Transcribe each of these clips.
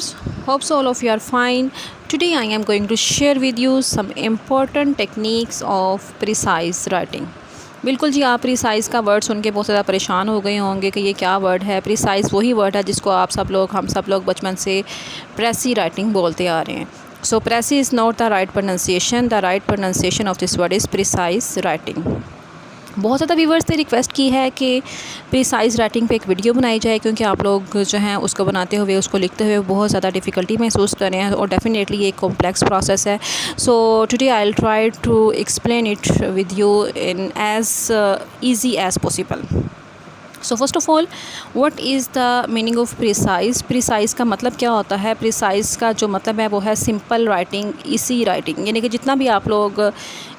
viewers, hopes all of you are fine. Today I am going to share with you some important techniques of precise writing. बिल्कुल जी, आप precise का word सुन के बहुत ज़्यादा परेशान हो गए होंगे कि ये क्या वर्ड है। प्रिसाइज़ वही वर्ड है जिसको हम सब लोग बचपन से प्रेसी राइटिंग बोलते आ रहे हैं। So precis is not the right pronunciation of this word is precise writing. बहुत ज़्यादा व्यूवर्स ने रिक्वेस्ट की है कि प्रिसाइज़ राइटिंग पे एक वीडियो बनाई जाए, क्योंकि आप लोग जो हैं उसको बनाते हुए, उसको लिखते हुए बहुत ज़्यादा डिफ़िकल्टी महसूस कर रहे हैं और डेफिनेटली ये एक कॉम्प्लेक्स प्रोसेस है। So today I will try to explain it with you in as easy as possible. So first of all, what is the meaning of precise? Precise का मतलब क्या होता है? प्रिसाइज़ का जो मतलब है वो है सिंपल राइटिंग, ईजी राइटिंग, यानी कि जितना भी आप लोग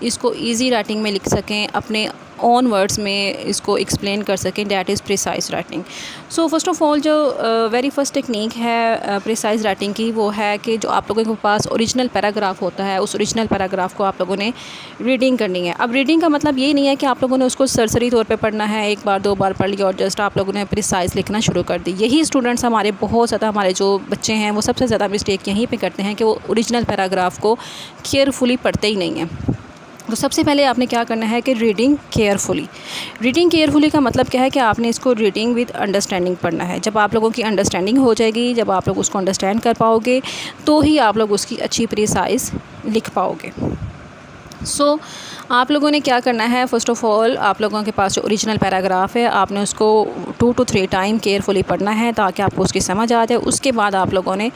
इसको ईजी राइटिंग में लिख सकें, अपने ओन वर्ड्स में इसको एक्सप्लेन कर सकें, that is precise writing. So first of all, जो वेरी फर्स्ट टेक्निक है प्रिसाइज राइटिंग की, वो है कि जो आप लोगों के पास ओरिजिनल पैराग्राफ होता है, उस ओरिजिनल पैराग्राफ को आप लोगों ने रीडिंग करनी है। अब रीडिंग का मतलब ये नहीं है कि आप लोगों ने उसको सरसरी तौर पे पढ़ना है, एक बार दो बार पढ़ लिया और जस्ट आप लोगों ने प्रिसाइज लिखना शुरू कर दी। यही स्टूडेंट्स हमारे जो बच्चे हैं वो सबसे ज़्यादा मिस्टेक यहीं पे करते हैं कि वो ओरिजिनल पैराग्राफ को केयरफुली पढ़ते ही नहीं हैं। तो सबसे पहले आपने क्या करना है कि रीडिंग केयरफुली का मतलब क्या है कि आपने इसको रीडिंग विद अंडरस्टैंडिंग पढ़ना है। जब आप लोगों की अंडरस्टैंडिंग हो जाएगी, जब आप लोग उसको अंडरस्टैंड कर पाओगे, तो ही आप लोग उसकी अच्छी प्रिसाइज लिख पाओगे। सो आप लोगों ने क्या करना है, फ़र्स्ट ऑफ़ ऑल, आप लोगों के पास जो ओरिजिनल पैराग्राफ है, आपने उसको 2 to 3 टाइम केयरफुली पढ़ना है ताकि आपको उसकी समझ आ जाए। उसके बाद आप लोगों ने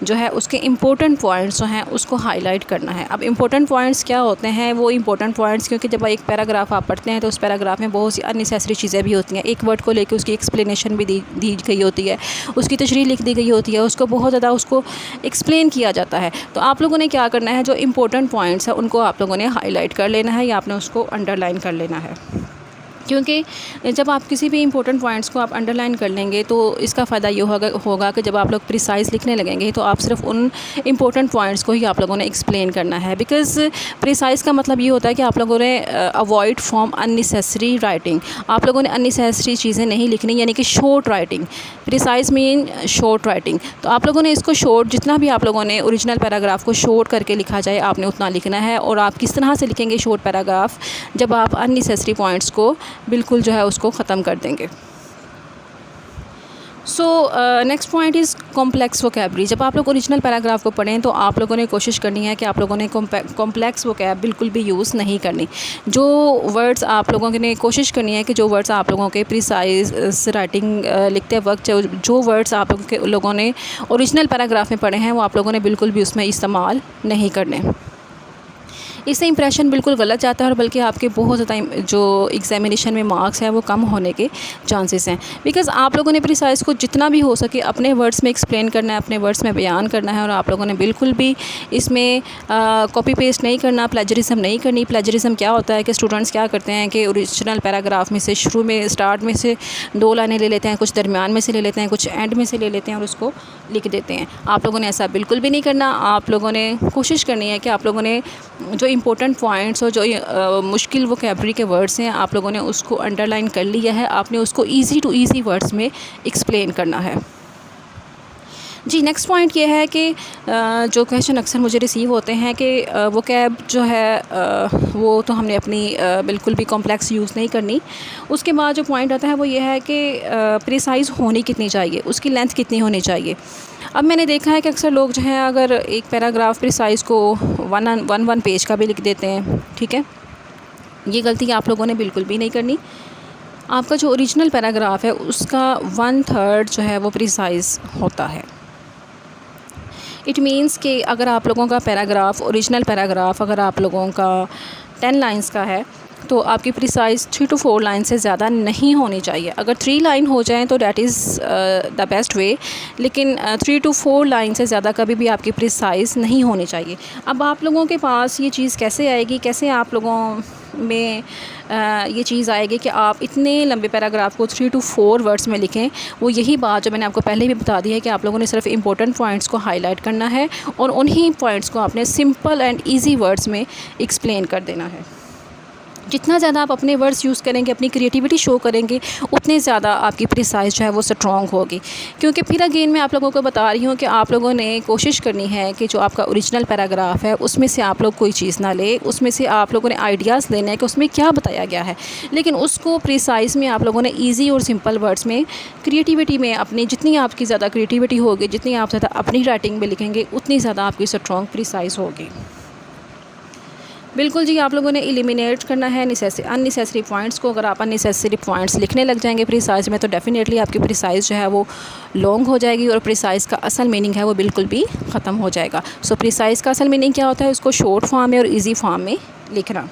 जो है उसके इम्पोर्टेंट पॉइंट्स जो हैं उसको हाईलाइट करना है। अब इम्पोर्टेंट पॉइंट्स क्या होते हैं? वो इम्पोर्टेंट पॉइंट्स, क्योंकि जब एक पैराग्राफ आप पढ़ते हैं तो उस पैराग्राफ में बहुत सी अननेसेसरी चीज़ें भी होती हैं। एक वर्ड को लेकर उसकी एक्सप्लेनेशन भी दी गई होती है, उसकी तशरीह लिख दी गई होती है, उसको बहुत ज़्यादा उसको एक्सप्लेन किया जाता है। तो आप लोगों ने क्या करना है, जो इम्पोर्टेंट पॉइंट्स हैं उनको आप लोगों ने हाईलाइट कर लेना है या आपने उसको अंडरलाइन कर लेना है। क्योंकि जब आप किसी भी इंपॉर्टेंट पॉइंट्स को आप अंडरलाइन कर लेंगे तो इसका फ़ायदा ये होगा कि जब आप लोग प्रिसाइज़ लिखने लगेंगे तो आप सिर्फ उन इंपॉर्टेंट पॉइंट्स को ही आप लोगों ने एक्सप्लेन करना है। बिकॉज़ प्रिसाइज़ का मतलब ये होता है कि आप लोगों ने अवॉइड फ्रॉम अननेसेसरी राइटिंग। आप लोगों ने अननेसेसरी चीज़ें नहीं लिखनी, यानी कि short writing. Precise mean short writing. तो आप लोगों ने इसको शॉर्ट, जितना भी आप लोगों ने ओरिजिनल पैराग्राफ को शॉर्ट करके लिखा जाए, आपने उतना लिखना है। और आप किस तरह से लिखेंगे शॉर्ट पैराग्राफ? जब आप अननेसेसरी पॉइंट्स को बिल्कुल जो है उसको ख़त्म कर देंगे। So next point is complex vocabulary. जब आप लोग ओरिजिनल पैराग्राफ को पढ़ें तो आप लोगों ने कोशिश करनी है कि आप लोगों ने कॉम्प्लेक्स वोकैब बिल्कुल भी यूज़ नहीं करनी। जो वर्ड्स आप लोगों ने कोशिश करनी है कि जो वर्ड्स आप लोगों के प्रिसाइज राइटिंग लिखते वक्त जो वर्ड्स आप लोगों ने ओरिजिनल पैराग्राफ में पढ़े हैं वो आप लोगों ने बिल्कुल भी उसमें इस्तेमाल नहीं करने। इससे इंप्रेशन बिल्कुल गलत जाता है और बल्कि आपके बहुत ज़्यादा जो एग्जामिनेशन में मार्क्स हैं वो कम होने के चांसेस हैं। बिकॉज़ आप लोगों ने प्रिसाइज़ को जितना भी हो सके अपने वर्ड्स में एक्सप्लेन करना है, अपने वर्ड्स में बयान करना है। और आप लोगों ने बिल्कुल भी इसमें कॉपी पेस्ट नहीं करना, प्लेजरिज्म नहीं करनी। प्लेजरिज्म क्या होता है कि स्टूडेंट्स क्या करते हैं कि ओरिजिनल पैराग्राफ में से स्टार्ट में से 2 लाइनें ले लेते हैं, कुछ दरमियान में से ले लेते हैं, कुछ एंड में से ले लेते हैं और उसको लिख देते हैं। आप लोगों ने ऐसा बिल्कुल भी नहीं करना। आप लोगों ने कोशिश करनी है कि आप लोगों ने जो इम्पोर्टेंट पॉइंट्स और जो मुश्किल वोकैबरी के वर्ड्स हैं आप लोगों ने उसको अंडरलाइन कर लिया है, आपने उसको ईज़ी टू ईज़ी वर्ड्स में एक्सप्लेन करना है। जी, नेक्स्ट पॉइंट ये है कि जो क्वेश्चन अक्सर मुझे रिसीव होते हैं कि वोकैब जो है वो तो हमने अपनी बिल्कुल भी कॉम्प्लेक्स यूज़ नहीं करनी। उसके बाद जो पॉइंट आता है वो ये है कि प्रिसाइज़ होनी कितनी चाहिए, उसकी लेंथ कितनी होनी चाहिए। अब मैंने देखा है कि अक्सर लोग जो हैं अगर एक पैराग्राफ प्रिसाइज़ को 1 पेज का भी लिख देते हैं, ठीक है। ये गलती आप लोगों ने बिल्कुल भी नहीं करनी। आपका जो ओरिजिनल पैराग्राफ है उसका 1/3 जो है वो प्रिसाइज़ होता है। इट मीन्स कि अगर आप लोगों का पैराग्राफ, ओरिजिनल पैराग्राफ अगर आप लोगों का 10 लाइन्स का है तो आपकी प्रिसाइज़ 3 to 4 लाइन से ज़्यादा नहीं होनी चाहिए। अगर 3 लाइन हो जाएँ तो that is the best way, लेकिन 3 to 4 लाइन से ज़्यादा कभी भी आपकी प्रिसाइज़ नहीं होनी चाहिए। अब आप लोगों के पास ये चीज़ कैसे आएगी, कैसे आप लोगों में ये चीज़ आएगी कि आप इतने लंबे पैराग्राफ को 3 to 4 वर्ड्स में लिखें? वो यही बात जो मैंने आपको पहले भी बता दी है कि आप लोगों ने सिर्फ इंपॉर्टेंट पॉइंट्स को हाईलाइट करना है और उन्हीं पॉइंट्स को आपने सिंपल एंड ईजी वर्ड्स में एक्सप्लेन कर देना है। जितना ज़्यादा आप अपने वर्ड्स यूज़ करेंगे, अपनी क्रिएटिविटी शो करेंगे, उतने ज़्यादा आपकी प्रिसाइज़ जो है वो स्ट्रॉन्ग होगी। क्योंकि फिर अगेन मैं आप लोगों को बता रही हूँ कि आप लोगों ने कोशिश करनी है कि जो आपका ओरिजिनल पैराग्राफ है उसमें से आप लोग कोई चीज़ ना ले, उसमें से आप लोगों ने आइडियाज़ लेने हैं कि उसमें क्या बताया गया है, लेकिन उसको प्रिसाइज़ में आप लोगों ने ईजी और सिंपल वर्ड्स में क्रिएटिविटी में अपनी जितनी आपकी ज़्यादा क्रिएटिविटी होगी, जितनी आप ज़्यादा अपनी राइटिंग में लिखेंगे, उतनी ज़्यादा आपकी स्ट्रॉन्ग प्रिसाइज़ होगी। बिल्कुल जी, आप लोगों ने एलिमिनेट करना है अननेसेसरी पॉइंट्स को। अगर आप अननेसेसरी पॉइंट्स लिखने लग जाएंगे प्रिसाइज़ में, तो डेफ़िनेटली आपकी प्रिसाइज़ जो है वो लॉन्ग हो जाएगी और प्रिसाइज़ का असल मीनिंग है वो बिल्कुल भी ख़त्म हो जाएगा। सो प्रिसाइज़ का असल मीनिंग क्या होता है, उसको शॉर्ट फॉर्म में और ईजी फॉर्म में लिखना।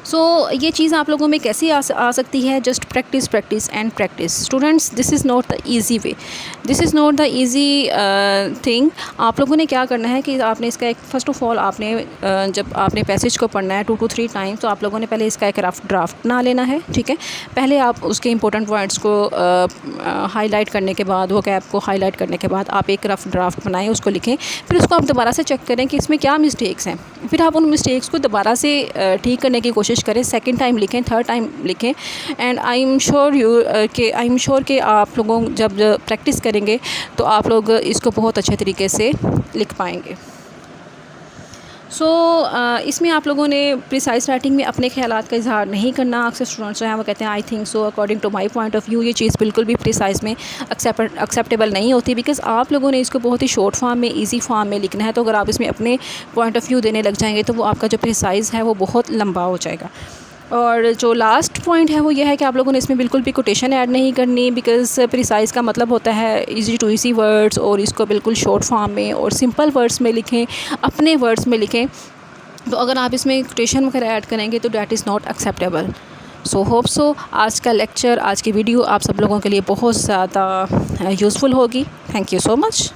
सो ये चीज़ आप लोगों में कैसे आ सकती है, just practice and practice. Students, this is not the easy way, this is not the easy thing. आप लोगों ने क्या करना है कि आपने इसका एक फ़र्स्ट ऑफ़ ऑल आपने जब आपने पैसेज को पढ़ना है 2 to 3 टाइम्स, तो आप लोगों ने पहले इसका एक रफ ड्राफ्ट बना लेना है, ठीक है। पहले आप उसके इंपॉर्टेंट पॉइंट्स को हाईलाइट करने के बाद, वो कैप को हाईलाइट करने के बाद आप एक रफ ड्राफ्ट बनाएं, उसको लिखें। फिर उसको आप दोबारा से चेक करें कि इसमें क्या मिस्टेक्स हैं। फिर आप उन मिस्टेक्स को दोबारा से ठीक करने की कोशिश करें। सेकंड टाइम लिखें, थर्ड टाइम लिखें। एंड आई एम श्योर कि आप लोगों जब प्रैक्टिस करेंगे तो आप लोग इसको बहुत अच्छे तरीके से लिख पाएंगे। इसमें आप लोगों ने प्रिसाइज़ राइटिंग में अपने ख़यालात का इज़हार नहीं करना। अक्सर स्टूडेंट्स जो हैं वो कहते हैं I think so, according to my point of view. ये चीज़ बिल्कुल भी प्रिसाइज़ में एक्सेप्टेबल नहीं होती, बिकॉज़ आप लोगों ने इसको बहुत ही शॉर्ट फॉर्म में, ईजी फॉर्म में लिखना है। तो अगर आप इसमें अपने पॉइंट ऑफ व्यू देने लग जाएंगे तो वो आपका जो प्रिसाइज़ है वो बहुत लंबा हो जाएगा। और जो लास्ट पॉइंट है वो ये है कि आप लोगों ने इसमें बिल्कुल भी कोटेशन ऐड नहीं करनी, बिकॉज़ प्रिसाइज़ का मतलब होता है इजी टू इजी वर्ड्स, और इसको बिल्कुल शॉर्ट फॉर्म में और सिंपल वर्ड्स में लिखें, अपने वर्ड्स में लिखें। तो अगर आप इसमें कोटेशन वगैरह ऐड करेंगे तो that is not acceptable. So hope so आज का लेक्चर, आज की वीडियो आप सब लोगों के लिए बहुत ज़्यादा यूज़फुल होगी। Thank you so much.